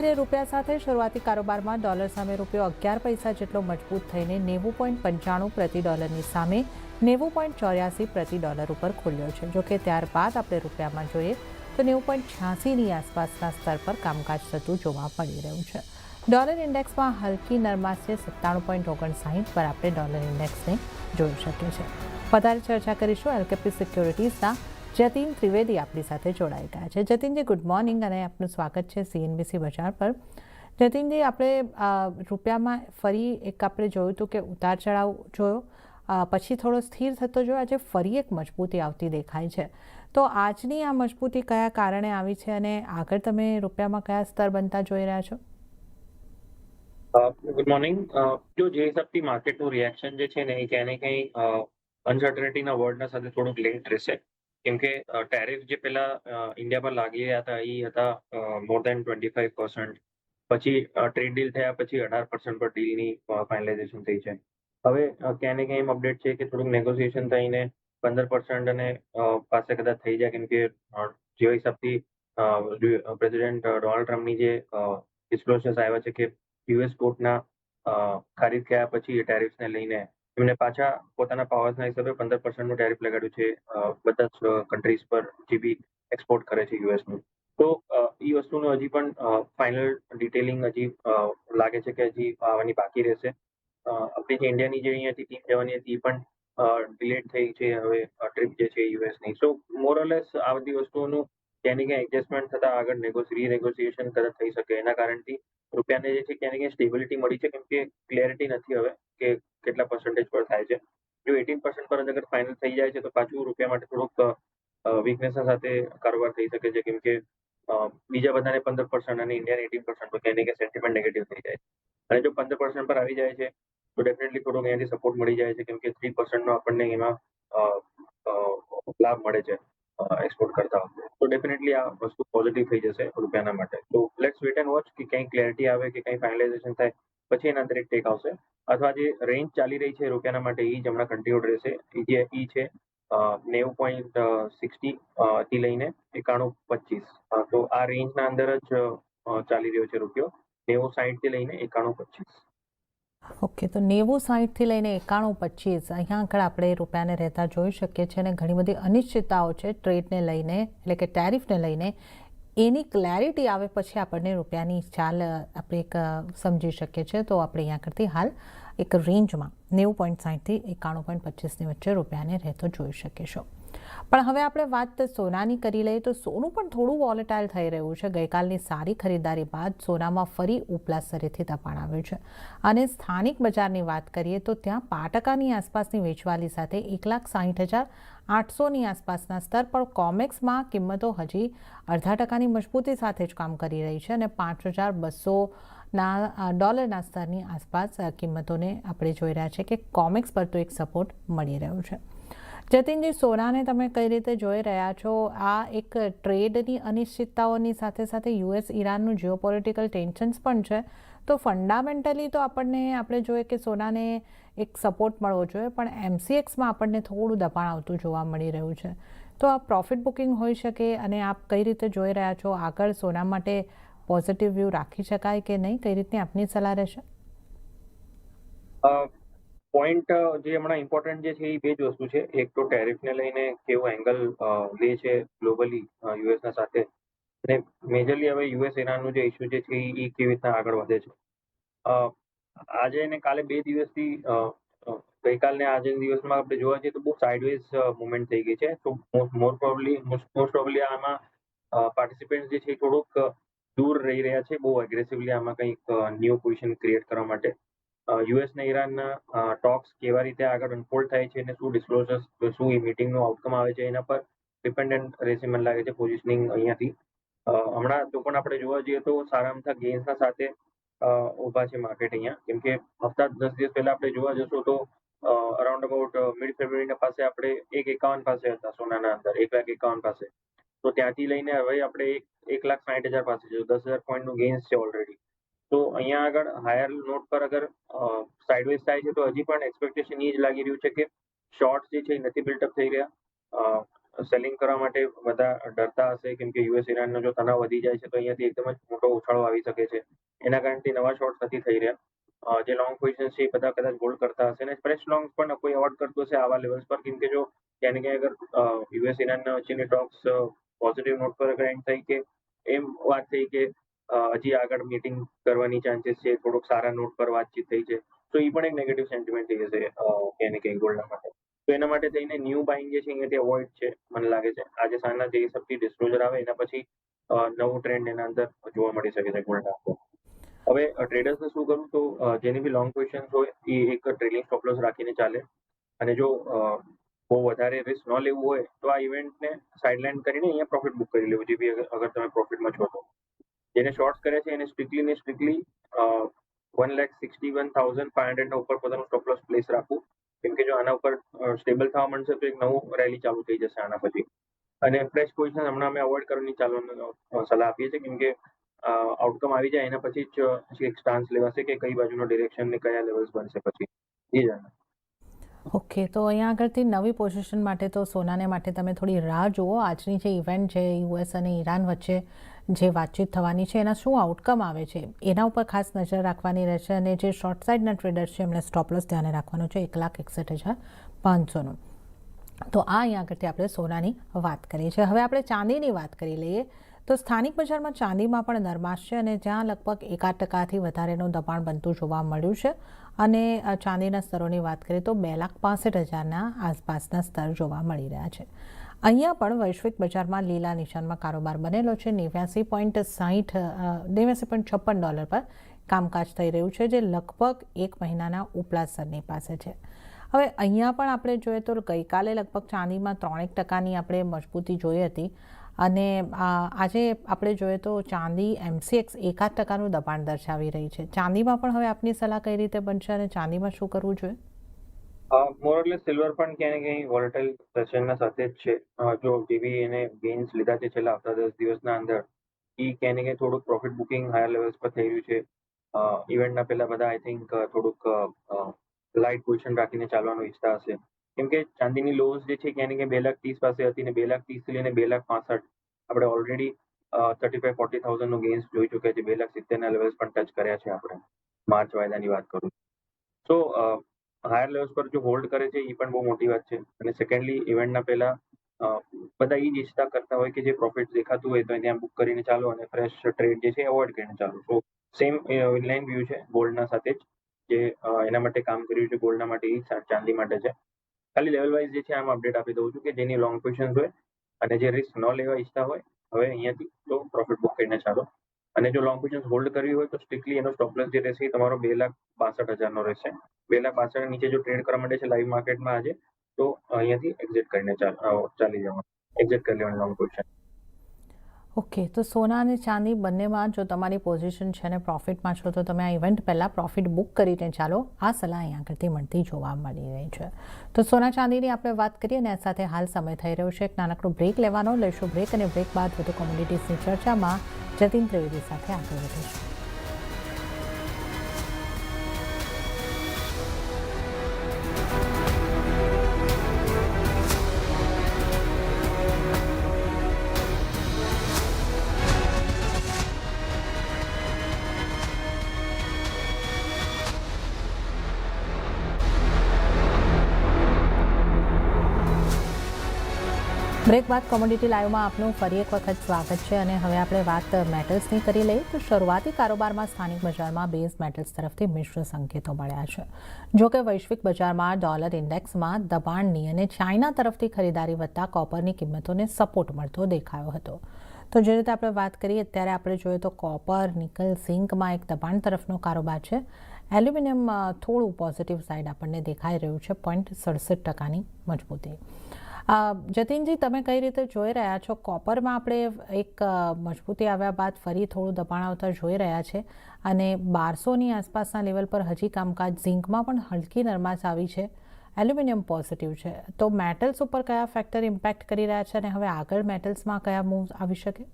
રૂપિયા સાથે શરૂઆતી કારોબારમાં ડોલર સામે રૂપિયો 11 પૈસા જેટલો મજબૂત થઈને 90.95 પ્રતિ ડોલરની સામે 90.84 પ્રતિ ડોલર ઉપર ખુલ્યો છે. જોકે ત્યારબાદ આપણે રૂપિયામાં જોઈએ તો 90.86ની આસપાસના સ્તર પર કામકાજ થતું જોવા મળી રહ્યું છે. ડોલર ઇન્ડેક્સમાં હલકી નરમાશે 97.59 પર આપણે ડોલર ઇન્ડેક્સને જોઈ શકીએ છીએ. વધારે ચર્ચા કરીશું એલકેપી સિક્યોરિટીઝના જતીન ત્રિવેદી આપણી સાથે જોડાઈ ગયા છે. જતીનજી, ગુડ મોર્નિંગ અને આપનું સ્વાગત છે CNBC બજાર પર. જતીનજી, આપણે રૂપિયામાં ફરી એક આપણે જોયું હતું કે ઉતાર ચઢાવ જોયો, પછી થોડો સ્થિર થતો જોયો, આજે ફરી એક મજબૂતી આવતી દેખાય છે. તો આજની આ મજબૂતી કયા કારણે આવી છે અને આગળ તમે રૂપિયામાં કયા સ્તર બનતા જોઈ રહ્યા છો? Good morning. જો જે હિસાબથી માર્કેટનું રિએક્શન જે છે ને એ ક્યાંય ને ક્યાંય અનસર્ટનિટીના વર્ડના સાથે થોડુંક લિંક રહેશે. કેમ કે ટેરિફ જે પહેલા ઇન્ડિયા પર લાગી રહ્યા હતા એ હતા મોર દેન 25%. પછી ટ્રેડ ડીલ થયા પછી 18% પર ડીલની ફાઇનલાઇઝેશન થઈ છે. હવે ક્યાંય ને ક્યાંય અપડેટ છે કે થોડુંક નેગોશિએશન થઈને 15% અને પાસે કદાચ થઈ જાય. કેમ કે જે હિસાબથી પ્રેસિડેન્ટ ડોનાલ્ડ ટ્રમ્પની જે ડિસ્ક્લોઝર્સ આવ્યા છે કે યુએસ કોર્ટના ખારીજ થયા પછી ટેરિફ્સને લઈને એમને પાછા પોતાના પાવર્સના હિસાબે 15%નું ટેરિફ લગાડ્યું છે બધા જ કન્ટ્રીઝ પર જે બી એક્સપોર્ટ કરે છે યુએસનું. તો એ વસ્તુનું હજી પણ ફાઇનલ ડિટેલિંગ હજી લાગે છે કે હજી આવવાની બાકી રહેશે. આપણી જે ઇન્ડિયાની જે અહીંયાથી ટીમ જવાની હતી એ પણ ડિલેટ થઈ છે હવે ટ્રીપ જે છે યુએસની. સો મોરલેસ આ બધી વસ્તુઓનું ક્યાંય ને ક્યાંય એડજસ્ટમેન્ટ થતા આગળ રીનેગોશિએશન કદાચ થઈ શકે. એના કારણથી રૂપિયાને જે છે ક્યાંય ને ક્યાંય સ્ટેબિલિટી મળી છે. કેમ કે ક્લેરિટી નથી હવે કે કેટલા પર્સન્ટેજ પર થાય છે. જો 18% પર અગર ફાઇનલ થઈ જાય છે તો પાછું રૂપિયા માટે થોડુંક વીકનેસ સાથે કારોબાર થઈ શકે છે. કેમ કે બીજા બધાને 15% અને ઇન્ડિયાને 18% પર ક્યાંય ને ક્યાંય સેન્ટિમેન્ટ નેગેટિવ થઈ જાય છે. અને જો 15% પર આવી જાય છે તો ડેફિનેટલી થોડુંક અહીંયાથી સપોર્ટ મળી જાય છે. કેમ કે 3%નો આપણને એમાં લાભ મળે છે એક્સપોર્ટ કરતા વખતે. તો ડેફિનેટલી આ વસ્તુ પોઝિટિવ થઈ જશે રૂપિયાના માટે. તો લેટ્સ વેટ એન્ડ વોચ કે કંઈ ક્લેરિટી આવે કે કંઈ ફાઇનલાઇઝેશન થાય પછી એના અંદર એક ટેક આવશે. અથવા જે રેન્જ ચાલી રહી છે રૂપિયાના માટે એ જ હમણાં કન્ટિન્યુડ રહેશે. એ છે 90.60 થી લઈને 91.25. તો આ રેન્જના અંદર જ ચાલી રહ્યો છે રૂપિયો, 90.60 થી લઈને 91.25. ઓકે, તો 90.60થી લઈને 91.25 અહીંયા આગળ આપણે રૂપિયાને રહેતા જોઈ શકીએ છીએ અને ઘણી બધી અનિશ્ચિતતાઓ છે ટ્રેડને લઈને, એટલે કે ટેરિફને લઈને. એની ક્લેરિટી આવે પછી આપણને રૂપિયાની ચાલ આપણે એક સમજી શકીએ છીએ. તો આપણે અહીંયા કરતી હાલ એક રેન્જમાં 90.60થી 91.25ની વચ્ચે રૂપિયાને રહેતો જોઈ શકીશું. પણ હવે આપણે વાત સોનાની કરી લઈએ તો સોનું પણ થોડું વોલેટાઇલ થઈ રહ્યું છે. ગઈકાલની સારી ખરીદારી બાદ સોનામાં ફરી ઉપલા સ્તરેથી દબાણ આવ્યું છે. અને સ્થાનિક બજારની વાત કરીએ તો ત્યાં 5%ની આસપાસની વેચવાલી સાથે 1,60,800ની આસપાસના સ્તર પર કોમેક્સમાં કિંમતો હજી 0.5%ની મજબૂતી સાથે જ કામ કરી રહી છે અને 5,200ના ડોલરના સ્તરની આસપાસ કિંમતોને આપણે જોઈ રહ્યા છે કે કોમેક્સ પર તો એક સપોર્ટ મળી રહ્યો છે. જતીનજી, સોનાને તમે કઈ રીતે જોઈ રહ્યા છો? આ એક ટ્રેડની અનિશ્ચિતતાઓની સાથે સાથે યુએસ ઈરાનનું જીઓપોલિટિકલ ટેન્શન્સ પણ છે. તો ફંડામેન્ટલી તો આપણે જોઈએ કે સોનાને એક સપોર્ટ મળવો જોઈએ, પણ MCXમાં આપણને થોડું દબાણ આવતું જોવા મળી રહ્યું છે. તો આ પ્રોફિટ બુકિંગ હોઈ શકે અને આપ કઈ રીતે જોઈ રહ્યા છો? આગળ સોના માટે પોઝિટિવ વ્યૂ રાખી શકાય કે નહીં? કઈ રીતની આપની સલાહ રહેશે? પોઈન્ટ જે હમણાં ઇમ્પોર્ટન્ટ જે છે એ બે જ વસ્તુ છે. એક તો ટેરિફને લઈને કેવો એંગલ લે છે ગ્લોબલી યુએસના સાથે, અને મેજરલી હવે યુએસ ઈરાનનું જે ઇસ્યુ જે છે એ કેવી રીતના આગળ વધે છે. આજે ને કાલે 2 દિવસથી ગઈકાલને આજે દિવસમાં આપણે જોવા જઈએ તો બહુ સાઇડવેઝ મુવમેન્ટ થઈ ગઈ છે. તો મોસ્ટ પ્રોબેબલી આમાં પાર્ટિસિપન્ટ જે છે થોડુંક દૂર રહી રહ્યા છે બહુ એગ્રેસિવલી આમાં કંઈક ન્યૂ પોઝિશન ક્રિએટ કરવા માટે. યુએસ ને ઈરાનના ટોક્સ કેવા રીતે આગળ અનફોલ્ડ થાય છે અને શું ડિસ્ક્લોઝર્સ, શું એ મિટિંગનું આઉટકમ આવે છે એના પર ડિપેન્ડન્ટ રહેશે મને લાગે છે પોઝિશનિંગ અહીંયાથી. હમણાં તો પણ આપણે જોવા જઈએ તો સારા અમથા ગેઇન્સના સાથે ઊભા છે માર્કેટ અહીંયા. કેમ કે હપ્તા 10 દિવસ પહેલા આપણે જોવા જશું તો અરાઉન્ડ અબાઉટ મિડ ફેબ્રુઆરીના પાસે આપણે 1.51 પાસે હતા સોનાના અંદર, 1,51,000 પાસે. તો ત્યાંથી લઈને હવે આપણે 1,60,000 પાસે છે. 10,000 પોઈન્ટનું ગેઇન્સ છે ઓલરેડી. તો અહીંયા આગળ હાયર નોટ પર અગર સાઇડવેઝ થાય છે તો હજી પણ એક્સપેક્ટેશન એ જ લાગી રહ્યું છે કે શોર્ટ જે છે એ નથી બિલ્ટઅપ થઈ રહ્યા. સેલિંગ કરવા માટે બધા ડરતા હશે કેમ કે યુએસ ઈરાનનો જો તણાવ વધી જાય છે તો અહીંયાથી એકદમ જ મોટો ઉછાળો આવી શકે છે. એના કારણથી નવા શોર્ટ્સ નથી થઈ રહ્યા. જે લોંગ પોઝિશન છે એ બધા કદાચ હોલ્ડ કરતા હશે અને ફ્રેશ લોંગ પણ કોઈ અવોઇડ કરતું હશે આવા લેવલ્સ પર કેમ કે જો ક્યાં ને ક્યાં અગર યુએસ ઈરાનના વચ્ચેની ટોક્સ પોઝિટિવ નોટ પર એન્ડ થઈ કે એમ વાત થઈ કે હજી આગળ મીટિંગ કરવાની ચાન્સીસ છે, થોડુંક સારા નોટ પર વાતચીત થઈ છે, તો એ પણ એક નેગેટિવ સેન્ટિમેન્ટ થઈ જશે ક્યાં ને ક્યાંય ગોલ્ડના માટે. તો એના માટે થઈને ન્યૂ બાઇંગ જે છે અહીંયાથી અવોઇડ છે મને લાગે છે. આજે સાંજના જે હિસાબથી ડિસ્ક્લોઝર આવે એના પછી નવું ટ્રેન્ડ એના અંદર જોવા મળી શકે છે ગોલ્ડના અંદર. હવે ટ્રેડર્સને શું કરવું તો જેની બી લોંગ પોઝિશન હોય એ એક ટ્રેલિંગ સ્ટોપ લોસ રાખીને ચાલે અને જો બહુ વધારે રિસ્ક ન લેવું હોય તો આ ઇવેન્ટને સાઇડલાઇન કરીને અહીંયા પ્રોફિટ બુક કરી લેવું જે બી અગર તમે પ્રોફિટમાં છો તો. જેને શોર્ટ્સ કરે છે એને સ્ટ્રિક્ટલી 1,61,500 ઉપર પોતાનું સ્ટોપ લોસ પ્લેસ રાખવું કેમ કે જો આના ઉપર સ્ટેબલ થવા માંડશે તો એક નવું રેલી ચાલુ થઈ જશે આના પછી. અને ફ્રેશ પોઝિશન હમણાં અમે અવોઇડ કરવાની સલાહ આપીએ છીએ કેમ કે આઉટકમ આવી જાય એના પછી જ એક સ્ટાન્સ લેવાશે કે કઈ બાજુનો ડિરેક્શન ને કયા લેવલ્સ બનશે પછી. જી જાણે. ઓકે, તો અહીંયા આગળથી નવી પોઝિશન માટે તો સોનાને માટે તમે થોડી રાહ જુઓ. આજની જે ઇવેન્ટ છે યુએસ અને ઈરાન વચ્ચે જે વાતચીત થવાની છે એના શું આઉટકમ આવે છે એના ઉપર ખાસ નજર રાખવાની રહેશે અને જે શોર્ટ સાઇડના ટ્રેડર્સ છે એમણે સ્ટોપ લોસ ધ્યાને રાખવાનો છે 1,61,500નું. તો આ અહીંયા આગળથી આપણે સોનાની વાત કરીએ છીએ. હવે આપણે ચાંદીની વાત કરી લઈએ તો સ્થાનિક બજારમાં ચાંદીમાં પણ નરમાશ છે અને જ્યાં લગભગ 1% વધારેનું દબાણ બનતું જોવા મળ્યું છે અને ચાંદીના સ્તરોની વાત કરીએ તો 2,65,000ના આસપાસના સ્તર જોવા મળી રહ્યા છે. અહીંયા પણ વૈશ્વિક બજારમાં લીલા નિશાનમાં કારોબાર બનેલો છે. $89.56 પર કામકાજ થઈ રહ્યું છે જે લગભગ એક મહિનાના ઉપલા સ્તરની પાસે છે. હવે અહીંયા પણ આપણે જોઈએ તો ગઈકાલે લગભગ ચાંદીમાં 3% આપણે મજબૂતી જોઈ હતી અને આજે આપણે જોઈએ તો ચાંદી MCX 1% દબાણ દર્શાવી રહી છે. ચાંદીમાં પણ હવે આપની સલાહ કઈ રીતે બનશે અને ચાંદીમાં શું કરવું જોઈએ? મોરલેસ સિલ્વર પણ ક્યાં ને ક્યાંય વોલેટાઇલ સેશનના સાથે જ છે. જો જેવી એને ગેઇન્સ લીધા છે છેલ્લા હપ્તા 10 દિવસના અંદર એ ક્યાં ને ક્યાંય થોડુંક પ્રોફિટ બુકિંગ હાયર લેવલ્સ પર થઈ રહ્યું છે. ઇવેન્ટના પહેલા બધા આઈ થિંક થોડુંક લાઇટ પોઝિશન રાખીને ચાલવાનું ઈચ્છતા હશે કેમ કે ચાંદીની લોઝ જે છે ક્યાં ને ક્યાંય 2,30,000 પાસે હતી ને 2,30,000 થી લઈને 2,65,000 આપણે ઓલરેડી 35,000-40,000 ગેઇન્સ જોઈ ચૂક્યા છે. 2,70,000ના લેવલ્સ પણ ટચ કર્યા છે આપણે માર્ચ વાયદાની વાત કરું તો હાયર લેવલ્સ પર જો હોલ્ડ કરે છે એ પણ બહુ મોટી વાત છે અને સેકન્ડલી ઇવેન્ટના પહેલા બધા એ જ ઈચ્છતા કરતા હોય કે જે પ્રોફિટ દેખાતું હોય તો ત્યાં બુક કરીને ચાલો અને ફ્રેશ ટ્રેડ જે છે અવોઇડ કરીને ચાલો. તો સેમ ઇનલાઇન વ્યૂ છે ગોલ્ડના સાથે જ જે એના માટે કામ કર્યું છે ગોલ્ડના માટે એ ચાંદી માટે છે. ખાલી લેવલ વાઇઝ જે છે આમ અપડેટ આપી દઉં છું કે જેની લોંગ પોઝિશન હોય અને જે રિસ્ક ન લેવા ઈચ્છતા હોય હવે અહીંયાથી તો પ્રોફિટ બુક કરીને ચાલો અને જો લોંગ પોઝિશન હોલ્ડ કરવી હોય તો સ્ટ્રિક્ટલી એનો સ્ટોપ લોસ જે રહેશે એ તમારો 2,62,000નો રહેશે. 2,65,000 નીચે જો ટ્રેડ કરવા માંડે છે લાઈવ માર્કેટમાં આજે તો અહીંયાથી એક્ઝિટ કરીને ચાલી જવાનું એક્ઝિટ કરી લેવાનું લોંગ પોઝિશન. ઓકે, તો સોના અને ચાંદી બંનેમાં જો તમારી પોઝિશન છે અને પ્રોફિટમાં છો તો તમે આ ઇવેન્ટ પહેલાં પ્રોફિટ બુક કરીને ચાલો. આ સલાહ અહીં આગળથી મળતી જોવા મળી રહી છે. તો સોના ચાંદીની આપણે વાત કરીએ અને આ સાથે હાલ સમય થઈ રહ્યો છે એક નાનકડો બ્રેક લેવાનો. લઈશું બ્રેક અને બ્રેક બાદ વધુ કોમોડિટીઝની ચર્ચામાં જતીન ત્રિવેદી સાથે આગળ વધીશું. બ્રેક બાદ કોમોડિટી લાઈવમાં આપનું ફરી એક વખત સ્વાગત છે અને હવે આપણે વાત મેટલ્સની કરી લઈએ તો શરૂઆતી કારોબારમાં સ્થાનિક બજારમાં બેઝ મેટલ્સ તરફથી મિશ્ર સંકેતો મળ્યા છે. જોકે વૈશ્વિક બજારમાં ડોલર ઇન્ડેક્સમાં દબાણની અને ચાઇના તરફથી ખરીદારી વધતા કોપરની કિંમતોને સપોર્ટ મળતો દેખાયો હતો. તો જે રીતે આપણે વાત કરીએ અત્યારે આપણે જોઈએ તો કોપર, નિકલ, ઝિંકમાં એક દબાણ તરફનો કારોબાર છે. એલ્યુમિનિયમ થોડું પોઝિટિવ સાઇડ આપણને દેખાઈ રહ્યું છે 0.67%ની મજબૂતી. જતીનજી, તમે કઈ રીતે જોઈ રહ્યા છો? કોપરમાં આપણે એક મજબૂતી આવ્યા બાદ ફરી થોડું દબાણ આવતા જોઈ રહ્યા છે અને 1200ની આસપાસના લેવલ પર હજી કામકાજ. ઝિંકમાં પણ હલકી નરમાશ આવી છે. એલ્યુમિનિયમ પોઝિટિવ છે. તો મેટલ્સ ઉપર કયા ફેક્ટર ઇમ્પેક્ટ કરી રહ્યા છે અને હવે આગળ મેટલ્સમાં કયા મૂવ આવી શકે?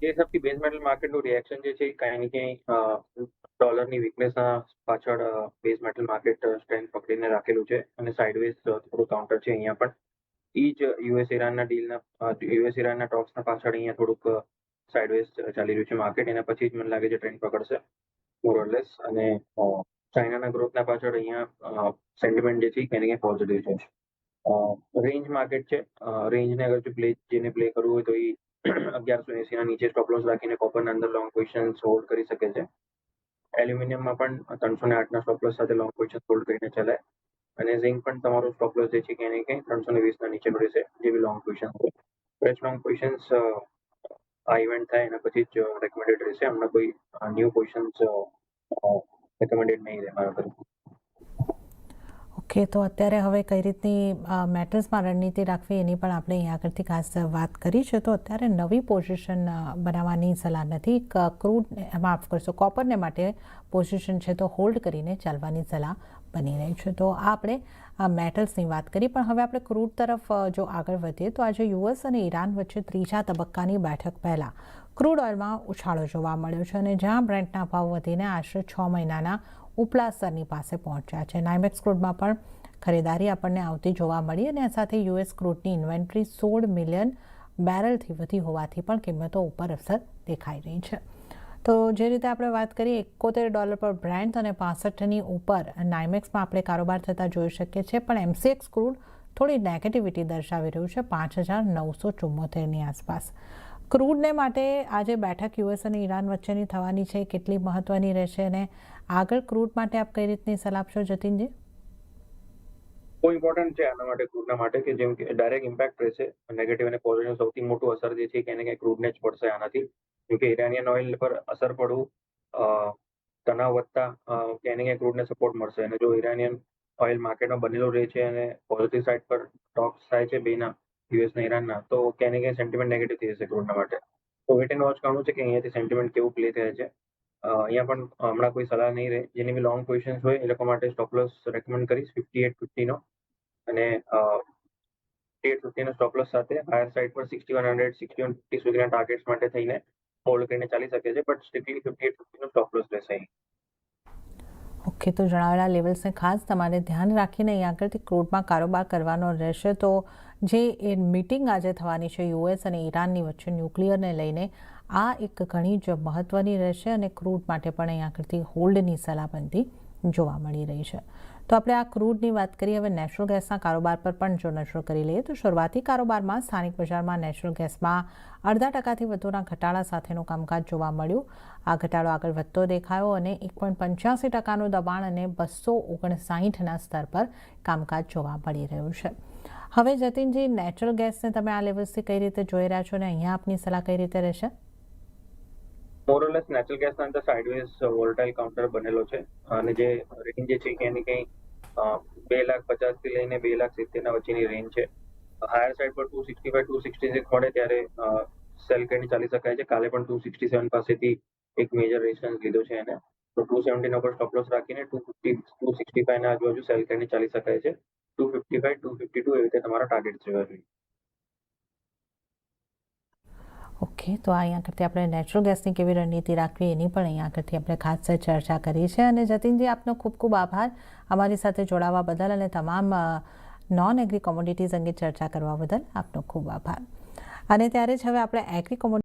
એ હિસાબથી બેઝ મેટલ માર્કેટનું રિએક્શન જે છે કાંઈ ને ક્યાંય ડોલરની વીકનેસના પાછળ બેઝ મેટલ માર્કેટ સ્ટ્રેન્થ પકડીને રાખેલું છે અને સાઇડવેઝ થોડું કાઉન્ટર છે અહીંયા પણ એ જ યુએસ ઇરાનના ટોક્સના પાછળ અહીંયા થોડુંક સાઇડવેઝ ચાલી રહ્યું છે માર્કેટ. એના પછી જ મને લાગે છે ટ્રેન્ડ પકડશે મોરલેસ. અને ચાઇનાના ગ્રોથના પાછળ અહીંયા સેન્ટિમેન્ટ જે છે એને પોઝિટિવ છે. રેન્જ માર્કેટ છે. રેન્જને અગર જેને પ્લે કરવું હોય તો એ 1180 ના નીચે સ્ટોપ લોસ રાખીને કોપરના અંદર લોંગ પોઝિશન્સ હોલ્ડ કરી શકે છે. એલ્યુમિનિયમમાં પણ 308 ના સ્ટોપ લોસ સાથે લોંગ પોઝિશન હોલ્ડ કરીને ચલાય. અને ઝિંક પણ તમારો સ્ટોપ લોસ જે છે કે 320 ના નીચેનો રહેશે, જે બી લોંગ પોઝિશન હોય. ફ્રેશ લોંગ પોઝિશન્સ આ ઇવેન્ટ થાય એના પછી જ રેકમેન્ડેડ રહેશે. હમણાં કોઈ ન્યૂ પોઝિશન્સ રેકમેન્ડેડ નહીં રહે મારા તરફથી. ઓકે, તો અત્યારે હવે કઈ રીતની મેટલ્સમાં રણનીતિ રાખવી એની પણ આપણે અહીં આગળથી ખાસ વાત કરી છે. તો અત્યારે નવી પોઝિશન બનાવવાની સલાહ નથી. ક્રૂડ માફ કરશો, કોપરને માટે પોઝિશન છે તો હોલ્ડ કરીને ચાલવાની સલાહ બની રહી છે. તો આ આપણે મેટલ્સની વાત કરી, પણ હવે આપણે ક્રૂડ તરફ જો આગળ વધીએ તો આજે યુએસ અને ઈરાન વચ્ચે ત્રીજા તબક્કાની બેઠક પહેલાં ક્રૂડ ઓઇલમાં ઉછાળો જોવા મળ્યો છે અને જ્યાં બ્રેન્ટના ભાવ વધીને આશરે 6 મહિનાના ઉપલા સ્તરની પાસે પહોંચ્યા છે. નાઇમેક્સ ક્રૂડમાં પણ ખરીદારી આપણને આવતી જોવા મળી અને આ સાથે યુએસ ક્રૂડની ઇન્વેન્ટરી 16 મિલિયન બેરલથી વધી હોવાથી પણ કિંમતો ઉપર અસર દેખાઈ રહી છે. તો જે રીતે આપણે વાત કરીએ $71 પર બ્રેન્ટ અને 65ની ઉપર નાઇમેક્સમાં આપણે કારોબાર થતા જોઈ શકીએ છીએ, પણ એમસીએક્સ ક્રૂડ થોડી નેગેટિવિટી દર્શાવી રહ્યું છે 5974ની આસપાસ. ક્રૂડને માટે આજે બેઠક યુએસ અને ઈરાન વચ્ચેની થવાની છે, કેટલી મહત્વની રહેશે અને આગળ ક્રૂડ માટે આપ કઈ રીતની સલાહ આપશો જતીનજી? બહુ ઇમ્પોર્ટન્ટ છે આના માટે, ક્રૂડના માટે, કે જેમ કે ડાયરેક્ટ ઇમ્પેક્ટ રહેશે. નેગેટિવ અને પોઝિટિવ સૌથી મોટું અસર જે છે કે એને ક્રૂડને જ પડશે આનાથી. કેમ કે ઇરાનિયન ઓઇલ પર અસર પડવું, તણાવ વધતા કે એને ક્રૂડને સપોર્ટ મળશે. અને જો ઇરાનિયન ઓઇલ માર્કેટમાં બનેલું રહે છે અને પોઝિટિવ સાઇડ પર ટોક્સ થાય છે બેના યુએસ અને ઈરાનના, તો ક્યાંય સેન્ટિમેન્ટ નેગેટિવ થઈ જશે ક્રૂડના માટે. તો વેટ એન્ડ વોચ કરવું છે કે અહીંયાથી સેન્ટિમેન્ટ કેવું પ્લે થાય છે. અહીંયા પણ હમણાં કોઈ સલાહ નહીં રહે. જેની બી લોંગ પોઝિશન્સ હોય એ લોકો માટે સ્ટોપ લોસ રેકમેન્ડ કરીશ 5850નો. અને 5850 નો સ્ટોપ લોસ સાથે હાયર સાઇડ પર 6100 6150 સુધીના ટાર્ગેટ્સ માટે થઈને હોલ્ડ કરીને ચાલી શકે છે, બટ સ્ટ્રિક્ટલી 5850 નો સ્ટોપ લોસ રહેશે અહીં. ઓકે, તો જણાવેલા લેવલ્સને ખાસ તમારે ધ્યાન રાખીને અહીં આગળથી ક્રૂડમાં કારોબાર કરવાનો રહેશે. તો જે એ મીટિંગ આજે થવાની છે યુએસ અને ઈરાનની વચ્ચે ન્યુક્લિયરને લઈને, આ એક ઘણી જ મહત્વની રહેશે અને ક્રૂડ માટે પણ અહીં આગળથી હોલ્ડની સલાહ બનતી જોવા મળી રહી છે. તો આપણે આ ક્રૂડની વાત કરીએ. હવે નેચરલ ગેસના કારોબાર પર પણ જો નજર કરી લઈએ તો શરૂઆતી કારોબારમાં સ્થાનિક બજારમાં નેચરલ ગેસમાં 0.5% વધુના ઘટાડા સાથેનું કામકાજ જોવા મળ્યું. આ ઘટાડો આગળ વધતો દેખાયો અને 1.85%નું દબાણ અને 259ના સ્તર પર કામકાજ જોવા મળી રહ્યું છે. હવે જતીનજી, નેચરલ ગેસને તમે આ લેવલ્સથી કઈ રીતે જોઈ રહ્યા છો અને અહીંયા આપની સલાહ કઈ રીતે રહેશે? મોરલેસ નેચરલ ગેસના અંદર સાઇડવેઝ વોલેટાઇલ કાઉન્ટર બનેલો છે અને જે રેન્જ જે છે કે એની કંઈ 2,50,000 થી લઈને 2,70,000 વચ્ચેની રેન્જ છે. હાયર સાઇડ પર 265 266 મળે ત્યારે સેલ કરીને ચાલી શકાય છે. કાલે પણ 267 પાસેથી એક મેજર રેઝિસ્ટન્સ લીધો છે એને. તો 270 ઉપર સ્ટોપ લોસ રાખીને 250 265 ના આજુબાજુ સેલ કરીને ચાલી શકાય છે. 255 252 એવી રીતે તમારા ટાર્ગેટ રહેવા જોઈએ. ઓકે, તો અહીંયા આગળથી આપણે નેચરલ ગેસની કેવી રણનીતિ રાખવી એની પણ અહીંયા આગળથી આપણે ખાસ ચર્ચા કરી છે. અને જતીનજી, આપનો ખૂબ ખૂબ આભાર અમારી સાથે જોડાવા બદલ અને તમામ નોન એગ્રી કોમોડિટીઝ અંગે ચર્ચા કરવા બદલ આપનો ખૂબ આભાર. અને ત્યારે જ હવે આપણે એગ્રી કોમોડિટી